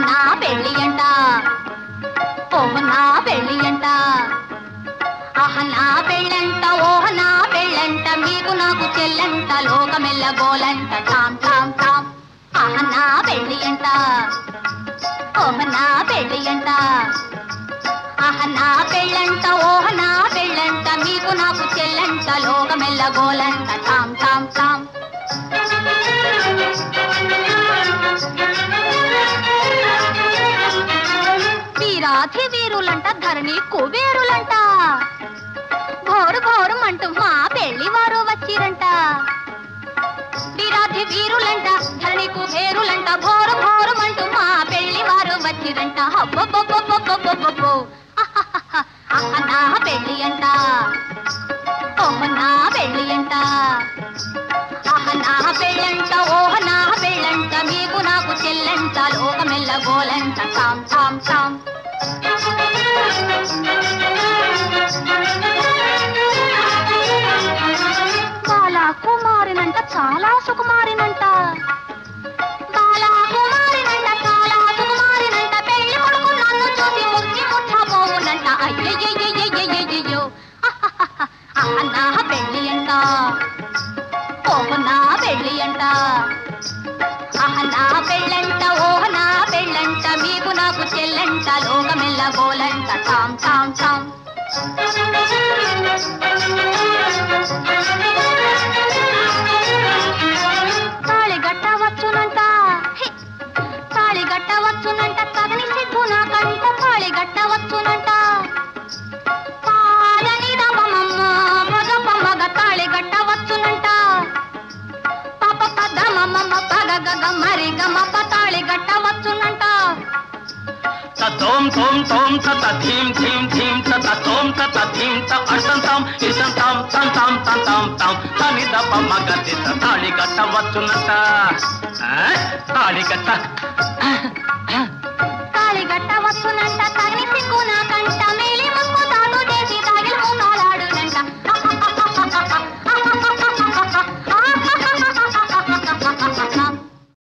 నా పెళ్ళి అంట ఓహ నా పెళ్ళి అంట ఆహ నా పెళ్ళంట ఓహ నా పెళ్ళంట మీకు నాకు చెల్లంట లోకమెల్ల గోలంట టామ్ టామ్ టామ్ ఆహ నా పెళ్ళి అంట ఓహ నా పెళ్ళి అంట ఆహ నా పెళ్ళంట ఓహ నా పెళ్ళంట మీకు నాకు చెల్లంట లోకమెల్ల గోలంట టామ్ టామ్ టామ్ వీరాధి వీరులంట ధరణి కుబేరులంట భోరు భోరు అంటూ మా పెళ్లి వారు వచ్చిరంట వీరాధి వీరులంట ధరణి కుబేరులంట భోరు భోరు అంటూ మా పెళ్లి వారు వచ్చిరంట హబ్బబ్బబ్బబ్బబ్బబ్బబ్బో అహ నా పెళ్లి అంట ఓహ నా పెళ్లి అంట అహ నా పెళ్ళంట ఓహ నా పెళ్ళంట మీకు నాకు చెల్లంట లోకమెల్ల గోలంట టామ్ టామ్ టామ్ బాలా కుమారినంట చాలా సుకుమారినంట బాలా కుమారినంట చాలా సుకుమారినంట పెళ్లి కొడుకు నన్ను చూసి ముక్కి ముట్టబోవునంట అయ్యయ్యయ్యయ్యయ్యయ్యో అహ నా పెళ్ళి అంట ఓహ నా పెళ్ళి అంట అహ నా పెళ్ళంట ఓహ నా పెళ్ళంట మీకు నాకు చెల్లంట లోకమెల్ల గోలంట టామ్ టామ్ టామ్ తాళి గట్టవచ్చునంట తాళి గట్టవచ్చునంట తగని సిగ్గు నాకంట తాళి గట్టవచ్చునంట పాలని రమమమ్మ మగ తాళి గట్టవచ్చునంట పాప పద మమ్మ పగ గగ మరి గమ తాళి గట్టవచ్చునంట తోం తోం తోం తత ధీం ధీం ధీం తత తోం తత ధీం త అర్థం తాం ఇసం తాం తం తాం తం తాం తాం తని దప మగతి తాళి కట్టవచ్చునట తాళి కట్ట తాళి గట్టవచ్చునంట